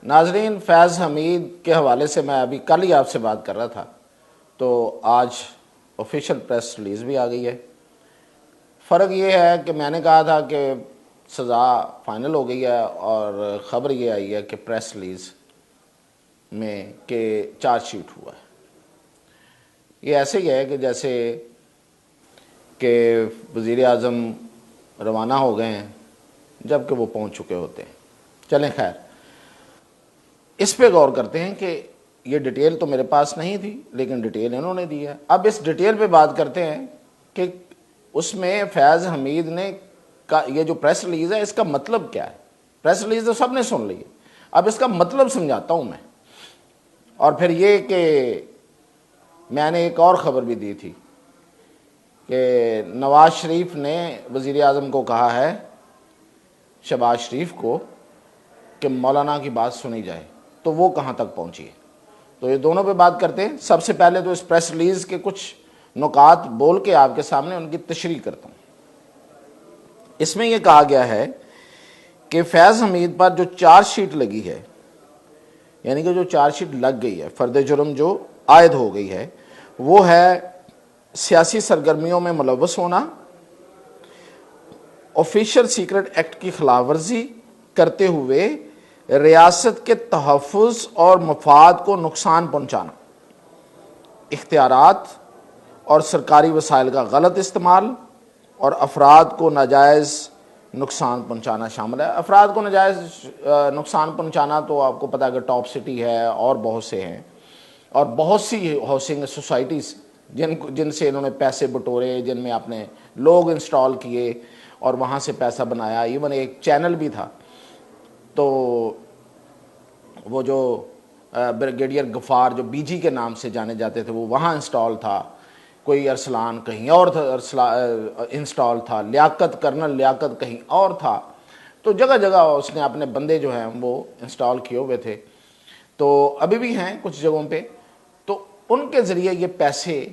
ناظرین، فیض حمید کے حوالے سے میں ابھی کل ہی آپ سے بات کر رہا تھا، تو آج آفیشیل پریس ریلیز بھی آ گئی ہے۔ فرق یہ ہے کہ میں نے کہا تھا کہ سزا فائنل ہو گئی ہے، اور خبر یہ آئی ہے کہ پریس ریلیز میں کہ چارج شیٹ ہوا ہے۔ یہ ایسے ہی ہے کہ جیسے کہ وزیر اعظم روانہ ہو گئے ہیں جبکہ وہ پہنچ چکے ہوتے ہیں۔ چلیں خیر، اس پہ غور کرتے ہیں کہ یہ ڈیٹیل تو میرے پاس نہیں تھی، لیکن ڈیٹیل انہوں نے دی ہے۔ اب اس ڈیٹیل پہ بات کرتے ہیں کہ اس میں فیض حمید نے یہ جو پریس ریلیز ہے اس کا مطلب کیا ہے۔ پریس ریلیز تو سب نے سن لی ہے، اب اس کا مطلب سمجھاتا ہوں میں۔ اور پھر یہ کہ میں نے ایک اور خبر بھی دی تھی کہ نواز شریف نے وزیر اعظم کو کہا ہے، شہباز شریف کو، کہ مولانا کی بات سنی جائے، تو وہ کہاں تک پہنچی ہے۔ تو یہ دونوں پہ بات کرتے ہیں۔ سب سے پہلے تو اس پریس ریلیز کے کچھ نکات بول کے آپ کے سامنے ان کی تشریح کرتا ہوں۔ اس میں یہ کہا گیا ہے کہ فیض حمید پر جو چارج شیٹ لگی ہے، یعنی کہ جو چارج شیٹ لگ گئی ہے، فرد جرم جو عائد ہو گئی ہے، وہ ہے سیاسی سرگرمیوں میں ملوث ہونا، آفیشل سیکرٹ ایکٹ کی خلاف ورزی کرتے ہوئے ریاست کے تحفظ اور مفاد کو نقصان پہنچانا، اختیارات اور سرکاری وسائل کا غلط استعمال، اور افراد کو ناجائز نقصان پہنچانا شامل ہے۔ افراد کو ناجائز نقصان پہنچانا تو آپ کو پتہ ہے کہ ٹاپ سٹی ہے اور بہت سے ہیں، اور بہت سی ہاؤسنگ سوسائٹیز جن سے انہوں نے پیسے بٹورے، جن میں اپنے لوگ انسٹال کیے اور وہاں سے پیسہ بنایا۔ ایون ایک چینل بھی تھا، تو وہ جو بریگیڈیئر غفار جو بی جی کے نام سے جانے جاتے تھے، وہ وہاں انسٹال تھا، کوئی ارسلان کہیں اور انسٹال تھا، لیاقت کرنل لیاقت کہیں اور تھا۔ تو جگہ جگہ اس نے اپنے بندے جو ہیں وہ انسٹال کیے ہوئے تھے، تو ابھی بھی ہیں کچھ جگہوں پہ۔ تو ان کے ذریعے یہ پیسے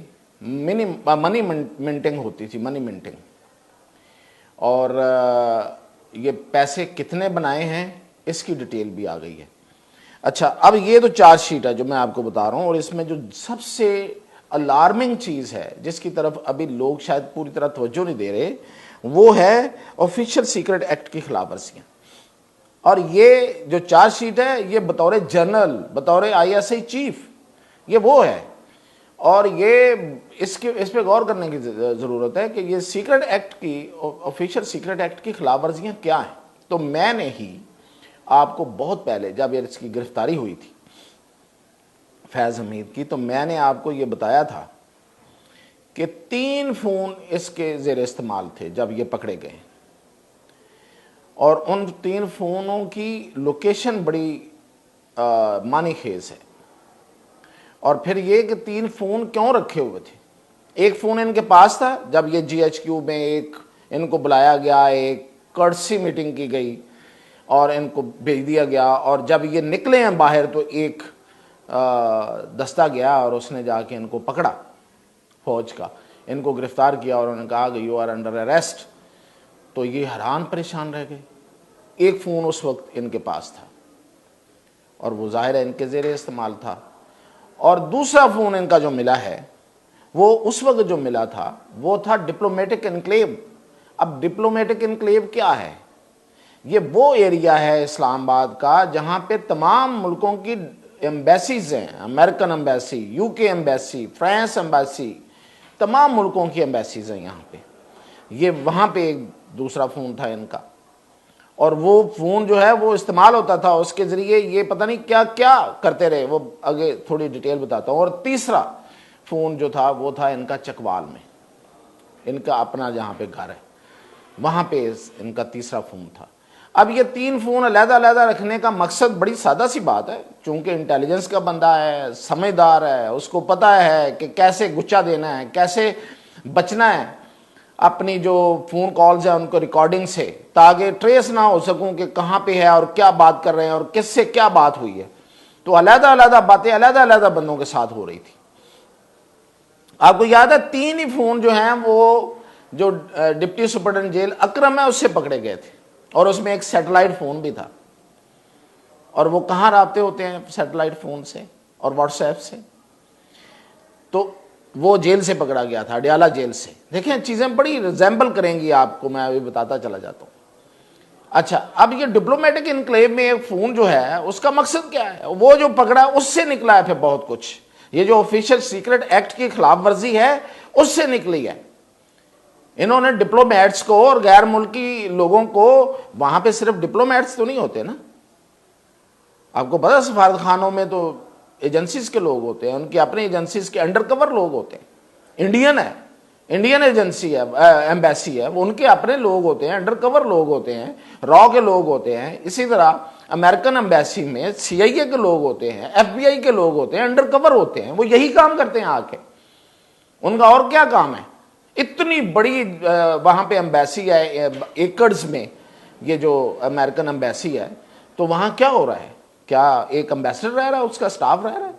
منی منٹنگ ہوتی تھی، منی منٹنگ، اور یہ پیسے کتنے بنائے ہیں اس کی ڈیٹیل بھی آ گئی ہے۔ اچھا، اب یہ تو چارج شیٹ ہے جو میں آپ کو بتا رہا ہوں، اور اس میں جو سب سے الارمنگ چیز ہے جس کی طرف ابھی لوگ شاید پوری طرح توجہ نہیں دے رہے، وہ ہے آفیشل سیکرٹ ایکٹ کی خلاف ورزیاں۔ اور یہ جو چارج شیٹ ہے یہ بطور جنرل، بطور ISI چیف، یہ وہ ہے۔ اور یہ اس پہ غور کرنے کی ضرورت ہے کہ یہ سیکرٹ ایکٹ کی، آفیشل سیکرٹ ایکٹ کی خلاف ورزیاں کیا ہیں۔ تو میں نے ہی آپ کو بہت پہلے جب اس کی گرفتاری ہوئی تھی فیض حمید کی، تو میں نے آپ کو یہ بتایا تھا کہ 3 فون اس کے زیر استعمال تھے جب یہ پکڑے گئے، اور ان 3 فونوں کی لوکیشن بڑی معنی خیز ہے۔ اور پھر یہ کہ 3 فون کیوں رکھے ہوئے تھے۔ ایک فون ان کے پاس تھا جب یہ GHQ میں ایک ان کو بلایا گیا، ایک کرسی میٹنگ کی گئی اور ان کو بھیج دیا گیا، اور جب یہ نکلے ہیں باہر تو ایک دستہ گیا اور اس نے جا کے ان کو پکڑا، فوج کا، ان کو گرفتار کیا، اور انہوں نے کہا کہ یو آر انڈر اریسٹ۔ تو یہ حیران پریشان رہ گئے۔ ایک فون اس وقت ان کے پاس تھا اور وہ ظاہر ہے ان کے زیر استعمال تھا، اور دوسرا فون ان کا جو ملا ہے وہ اس وقت جو ملا تھا وہ تھا ڈپلومیٹک انکلیو۔ اب ڈپلومیٹک انکلیو کیا ہے؟ یہ وہ ایریا ہے اسلام آباد کا جہاں پہ تمام ملکوں کی ایمبیسیز ہیں، American embassy, UK embassy, France embassy, تمام ملکوں کی ایمبیسیز ہیں یہاں پہ۔ یہ وہاں پہ ایک دوسرا فون تھا ان کا، اور وہ فون جو ہے وہ استعمال ہوتا تھا، اس کے ذریعے یہ پتہ نہیں کیا کیا کرتے رہے، وہ آگے تھوڑی ڈیٹیل بتاتا ہوں۔ اور تیسرا فون جو تھا وہ تھا ان کا چکوال میں، ان کا اپنا جہاں پہ گھر ہے وہاں پہ ان کا تیسرا فون تھا۔ اب یہ 3 فون علیحدہ علیحدہ رکھنے کا مقصد بڑی سادہ سی بات ہے، چونکہ انٹیلیجنس کا بندہ ہے، سمجھدار ہے، اس کو پتہ ہے کہ کیسے گچا دینا ہے، کیسے بچنا ہے اپنی جو فون کالز ہیں ان کو ریکارڈنگ سے، تاکہ ٹریس نہ ہو سکوں کہ کہاں پہ ہے اور کیا بات کر رہے ہیں اور کس سے کیا بات ہوئی ہے۔ تو علیحدہ علیحدہ باتیں علیحدہ علیحدہ بندوں کے ساتھ ہو رہی تھی۔ آپ کو یاد ہے 3 ہی فون جو ہیں وہ جو ڈپٹی سپرنٹینڈنٹ جیل اکرم ہے اس سے پکڑے گئے تھے، اور اس میں ایک سیٹلائٹ فون بھی تھا۔ اور وہ کہاں رابطے ہوتے ہیں؟ سیٹلائٹ فون سے اور واٹس ایپ سے. تو وہ جیل سے پکڑا گیا تھا, اڈیالہ جیل سے. دیکھیں چیزیں بڑی ریزیمبل کریں گی آپ کو, میں ابھی بتاتا چلا جاتا ہوں. اچھا, اب یہ ڈپلومیٹک انکلیو میں ایک فون جو ہے اس کا مقصد کیا ہے؟ وہ جو پکڑا اس سے نکلا ہے پھر بہت کچھ. یہ جو آفیشیل سیکرٹ ایکٹ کی خلاف ورزی ہے اس سے نکلی ہے. انہوں نے ڈپلومیٹس کو اور غیر ملکی لوگوں کو, وہاں پہ صرف ڈپلومیٹس تو نہیں ہوتے نا, آپ کو پتا سفارت خانوں میں تو ایجنسیز کے لوگ ہوتے ہیں, ان کی اپنی ایجنسیز کے انڈر کور لوگ ہوتے ہیں. انڈین ہے, انڈین ایجنسی ہے, ایمبیسی ہے, وہ ان کے اپنے لوگ ہوتے ہیں, انڈر کور لوگ ہوتے ہیں, را کے لوگ ہوتے ہیں. اسی طرح امریکن ایمبیسی میں سی آئی اے کے لوگ ہوتے ہیں, ایف بی آئی کے لوگ ہوتے ہیں, انڈر کور ہوتے ہیں. وہ یہی کام کرتے ہیں آ کے. ان کا اور کیا کام ہے؟ اتنی بڑی وہاں پہ ایمبیسی ہے ایکڑز میں, یہ جو امریکن ایمبیسی ہے, تو وہاں کیا ہو رہا ہے؟ کیا ایک امبیسڈر رہ رہا ہے, اس کا سٹاف رہ رہا ہے؟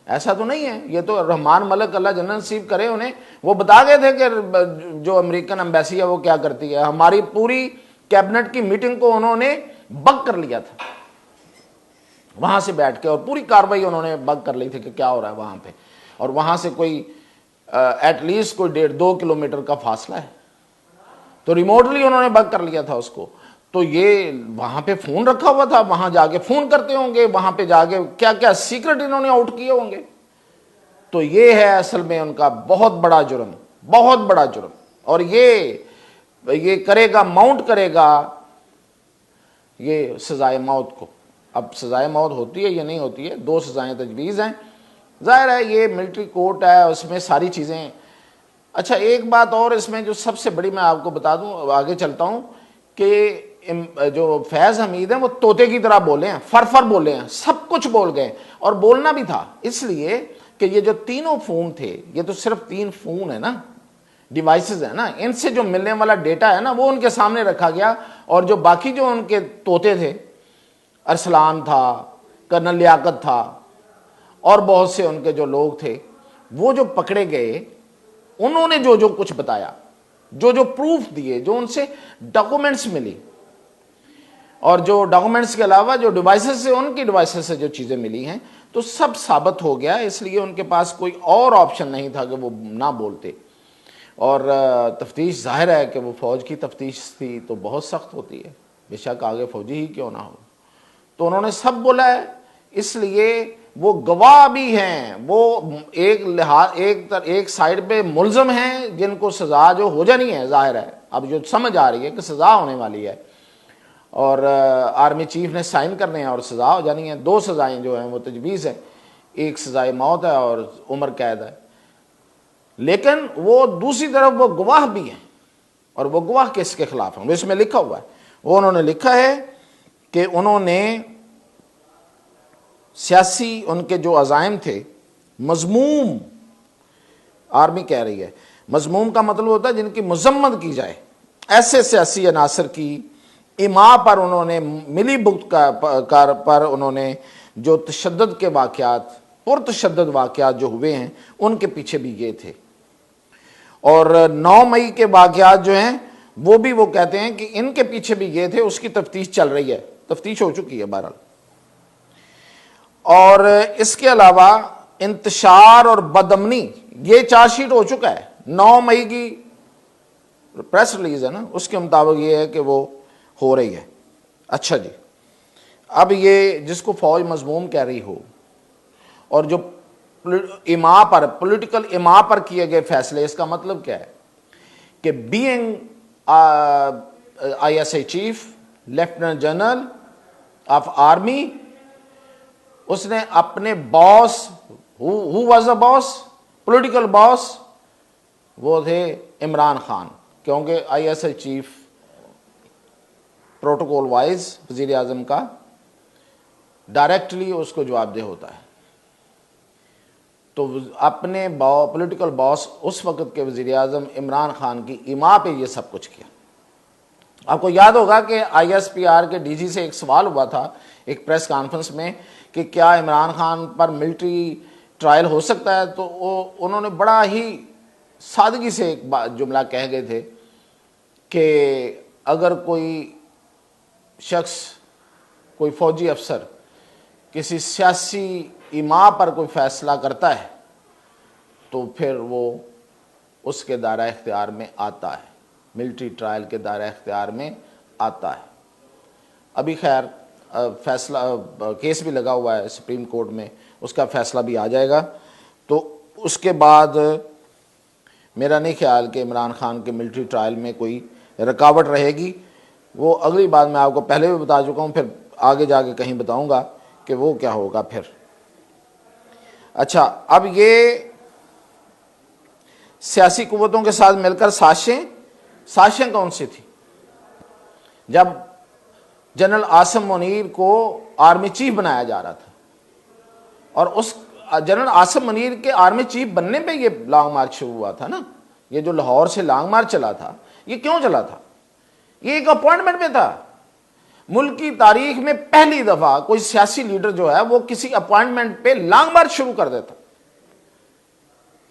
ایسا تو نہیں ہے. یہ تو رحمان ملک اللہ جنت نصیب کرے انہیں, وہ بتا گئے تھے کہ جو امریکن ایمبیسی ہے وہ کیا کرتی ہے. ہماری پوری کیبنٹ کی میٹنگ کو انہوں نے بگ کر لیا تھا وہاں سے بیٹھ کے, اور پوری کاروائی انہوں نے بگ کر لی تھی کہ کیا ہو رہا ہے وہاں پہ. اور وہاں سے کوئی ایٹ لیسٹ کوئی 1.5-2 کلومیٹر کا فاصلہ ہے, تو ریموٹلی انہوں نے بگ کر لیا تھا اس کو. تو یہ وہاں پہ فون رکھا ہوا تھا, وہاں جا کے فون کرتے ہوں گے, وہاں پہ جا کے کیا کیا سیکرٹ انہوں نے آؤٹ کیے ہوں گے. تو یہ ہے اصل میں ان کا بہت بڑا جرم, بہت بڑا جرم. اور یہ کرے گا, ماؤنٹ کرے گا یہ سزائے موت کو. اب سزائے موت ہوتی ہے یا نہیں ہوتی ہے؟ 2 سزائیں تجویز ہیں. ظاہر ہے یہ ملٹری کورٹ ہے, اس میں ساری چیزیں. اچھا, ایک بات اور اس میں جو سب سے بڑی میں آپ کو بتا دوں, آگے چلتا ہوں, کہ جو فیض حمید ہیں وہ طوطے کی طرح بولے ہیں, فر بولے ہیں, سب کچھ بول گئے. اور بولنا بھی تھا اس لیے کہ یہ جو تینوں فون تھے, یہ تو صرف 3 فون ہے نا, ڈیوائسز ہیں نا, ان سے جو ملنے والا ڈیٹا ہے نا وہ ان کے سامنے رکھا گیا. اور جو باقی جو ان کے طوطے تھے, ارسلان تھا, کرنل لیاقت تھا, اور بہت سے ان کے جو لوگ تھے, وہ جو پکڑے گئے, انہوں نے جو کچھ بتایا, جو پروف دیے, جو ان سے ڈاکومنٹس ملی, اور جو ڈاکومنٹس کے علاوہ جو ڈیوائسز سے, ان کی ڈیوائسز سے جو چیزیں ملی ہیں, تو سب ثابت ہو گیا. اس لیے ان کے پاس کوئی اور آپشن نہیں تھا کہ وہ نہ بولتے. اور تفتیش, ظاہر ہے کہ وہ فوج کی تفتیش تھی تو بہت سخت ہوتی ہے, بے شک آگے فوجی ہی کیوں نہ ہو. تو انہوں نے سب بولا ہے, اس لیے وہ گواہ بھی ہیں, وہ ایک سائیڈ پہ ملزم ہیں جن کو سزا جو ہو جانی ہے. ظاہر ہے اب جو سمجھ آ رہی ہے کہ سزا ہونے والی ہے, اور آرمی چیف نے سائن کرنے ہیں اور سزا ہو جانی ہے. 2 سزائیں جو ہیں وہ تجویز ہیں, ایک سزائے موت ہے اور عمر قید ہے. لیکن وہ دوسری طرف وہ گواہ بھی ہیں, اور وہ گواہ کس کے خلاف ہیں؟ وہ اس میں لکھا ہوا ہے. وہ انہوں نے لکھا ہے کہ انہوں نے سیاسی, ان کے جو عزائم تھے, مذموم, آرمی کہہ رہی ہے, مذموم کا مطلب ہوتا ہے جن کی مذمت کی جائے, ایسے سیاسی عناصر کی اماں پر انہوں نے, ملی بھگت پر انہوں نے جو تشدد کے واقعات, پرتشدد واقعات جو ہوئے ہیں, ان کے پیچھے بھی یہ تھے. اور 9 مئی کے واقعات جو ہیں وہ بھی وہ کہتے ہیں کہ ان کے پیچھے بھی یہ تھے. اس کی تفتیش چل رہی ہے, تفتیش ہو چکی ہے بہرحال. اور اس کے علاوہ انتشار اور بدامنی, یہ چارج شیٹ ہو چکا ہے. 9 مئی کی پریس ریلیز ہے نا, اس کے مطابق یہ ہے کہ وہ ہو رہی ہے. اچھا جی, اب یہ جس کو فوج مذموم کہہ رہی ہو, اور جو اماں پر, پولیٹیکل اماں پر کیے گئے فیصلے, اس کا مطلب کیا ہے کہ being I S I chief, lieutenant general of army, اس نے اپنے boss, who was the boss, political boss, وہ تھے عمران خان, کیونکہ I S I chief protocol wise وزیر اعظم کا ڈائریکٹلی اس کو جواب دہ ہوتا ہے. تو اپنے پولیٹیکل باس اس وقت کے وزیر اعظم عمران خان کی ایما پہ یہ سب کچھ کیا. آپ کو یاد ہوگا کہ آئی ایس پی آر کے ڈی جی سے ایک سوال ہوا تھا ایک پریس کانفرنس میں کہ کیا عمران خان پر ملٹری ٹرائل ہو سکتا ہے, تو انہوں نے بڑا ہی سادگی سے ایک جملہ کہہ گئے تھے کہ اگر کوئی شخص, کوئی فوجی افسر کسی سیاسی ایما پر کوئی فیصلہ کرتا ہے تو پھر وہ اس کے دائرہ اختیار میں آتا ہے، ملٹری ٹرائل کے دائرہ اختیار میں آتا ہے۔ ابھی خیر فیصلہ کیس بھی لگا ہوا ہے سپریم کورٹ میں، اس کا فیصلہ بھی آ جائے گا، تو اس کے بعد میرا نہیں خیال کہ عمران خان کے ملٹری ٹرائل میں کوئی رکاوٹ رہے گی۔ وہ اگلی بات میں آپ کو پہلے بھی بتا چکا ہوں، پھر آگے جا کے کہیں بتاؤں گا کہ وہ کیا ہوگا پھر۔ اچھا، اب یہ سیاسی قوتوں کے ساتھ مل کر سازشیں کون سی تھی؟ جب جنرل عاصم منیر کو آرمی چیف بنایا جا رہا تھا، اور اس جنرل عاصم منیر کے آرمی چیف بننے پہ یہ لانگ مارچ شروع ہوا تھا نا، یہ جو لاہور سے لانگ مارچ چلا تھا، یہ کیوں چلا تھا؟ یہ ایک اپوائنٹمنٹ پہ تھا۔ ملک کی تاریخ میں پہلی دفعہ کوئی سیاسی لیڈر جو ہے وہ کسی اپوائنٹمنٹ پہ لانگ مارچ شروع کر دیتا۔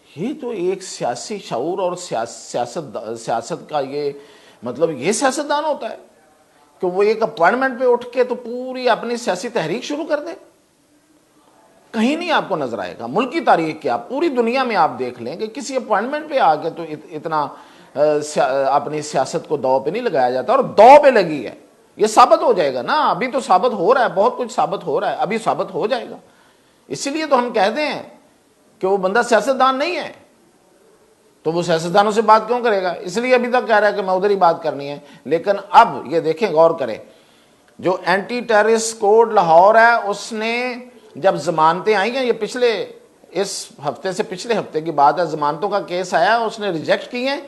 یہ تو ایک سیاسی شعور اور سیاست کا یہ مطلب، یہ سیاستدان ہوتا ہے کہ وہ ایک اپوائنٹمنٹ پہ اٹھ کے تو پوری اپنی سیاسی تحریک شروع کر دے۔ کہیں نہیں آپ کو نظر آئے گا ملک کی تاریخ کیا، پوری دنیا میں آپ دیکھ لیں کہ کسی اپوائنٹمنٹ پہ آ کے تو اتنا اپنی سیاست کو داؤ پہ نہیں لگایا جاتا، اور داؤ پہ لگی ہے، یہ ثابت ہو جائے گا نا، ابھی تو ثابت ہو رہا ہے، بہت کچھ ثابت ہو رہا ہے، ابھی ثابت ہو جائے گا۔ اسی لیے تو ہم کہتے ہیں کہ وہ بندہ سیاستدان نہیں ہے، تو وہ سیاستدانوں سے بات کیوں کرے گا؟ اس لیے ابھی تک کہہ رہا ہے کہ میں ادھر ہی بات کرنی ہے۔ لیکن اب یہ دیکھیں، غور کریں، جو اینٹی ٹیررسٹ کوڈ لاہور ہے، اس نے جب ضمانتیں آئی ہیں، یہ اس ہفتے سے پچھلے ہفتے کی بات ہے، ضمانتوں کا کیس آیا، اس نے ریجیکٹ کی ہیں،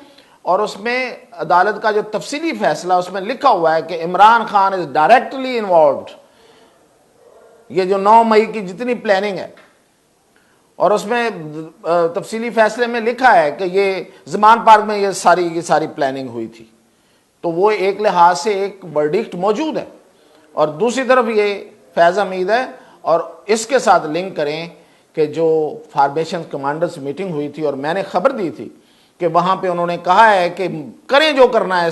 اور اس میں عدالت کا جو تفصیلی فیصلہ اس میں لکھا ہوا ہے کہ Imran Khan is directly involved. یہ جو 9 مئی کی جتنی پلاننگ ہے، اور اس میں تفصیلی فیصلے میں لکھا ہے کہ یہ زمان پارک میں یہ ساری پلاننگ ہوئی تھی، تو وہ ایک لحاظ سے ایک ورڈکٹ موجود ہے۔ اور دوسری طرف یہ فیض حمید ہے، اور اس کے ساتھ لنک کریں کہ جو فارمیشن کمانڈرز میٹنگ ہوئی تھی، اور میں نے خبر دی تھی کہ وہاں پہ انہوں نے کہا ہے کہ کریں جو کرنا ہے،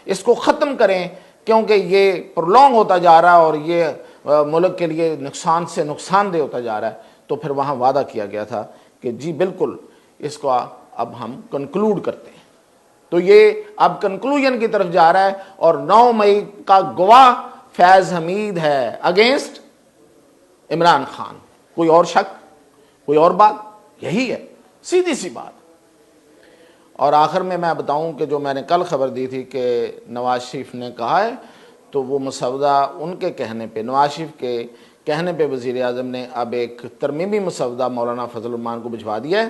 اس کو ختم کریں، کیونکہ یہ پرولونگ ہوتا جا رہا ہے اور یہ ملک کے لیے نقصان سے نقصان دہ ہوتا جا رہا ہے۔ تو پھر وہاں وعدہ کیا گیا تھا کہ جی بالکل اس کو اب ہم کنکلوڈ کرتے ہیں۔ تو یہ اب کنکلوژن کی طرف جا رہا ہے، اور 9 مئی کا گواہ فیض حمید ہے اگینسٹ عمران خان۔ کوئی اور شک، کوئی اور بات؟ یہی ہے، سیدھی سی بات۔ اور آخر میں بتاؤں کہ جو میں نے کل خبر دی تھی کہ نواز شریف نے کہا ہے، تو وہ مسودہ ان کے کہنے پہ، نواز شریف کے کہنے پہ وزیر اعظم نے اب ایک ترمیمی مسودہ مولانا فضل الرحمان کو بھجوا دیا ہے،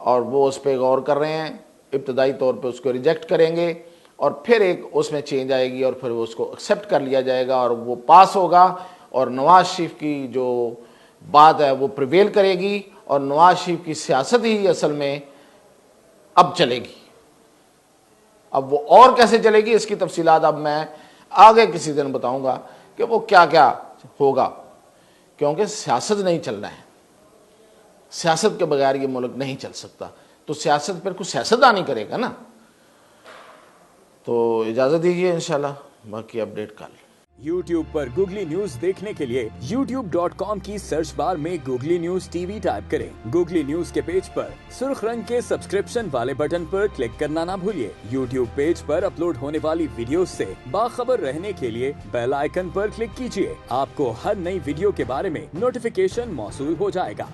اور وہ اس پہ غور کر رہے ہیں، ابتدائی طور پہ اس کو ریجیکٹ کریں گے، اور پھر ایک اس میں چینج آئے گی، اور پھر وہ اس کو ایکسیپٹ کر لیا جائے گا، اور وہ پاس ہوگا، اور نواز شریف کی جو بات ہے وہ پریویل کرے گی، اور نواز شریف کی سیاست ہی اصل میں اب چلے گی۔ اب وہ اور کیسے چلے گی، اس کی تفصیلات اب میں آگے کسی دن بتاؤں گا کہ وہ کیا کیا ہوگا، کیونکہ سیاست نہیں چلنا ہے، سیاست کے بغیر یہ ملک نہیں چل سکتا، تو سیاست پر کچھ سیاستدان ہی کرے گا نا۔ تو اجازت دیجیے، انشاءاللہ باقی اپڈیٹ کل۔ YouTube پر گوگلی نیوز دیکھنے کے لیے youtube.com کی سرچ بار میں googly news T V type کریں۔ گوگلی نیوز کے پیج پر سرخ رنگ کے سبسکرپشن والے بٹن پر کلک کرنا نہ بھولیے۔ YouTube پیج پر اپلوڈ ہونے والی ویڈیوز سے باخبر رہنے کے لیے بیل آئیکن پر کلک کیجیے۔ آپ کو ہر نئی ویڈیو کے بارے میں نوٹیفیکیشن موصول ہو جائے گا۔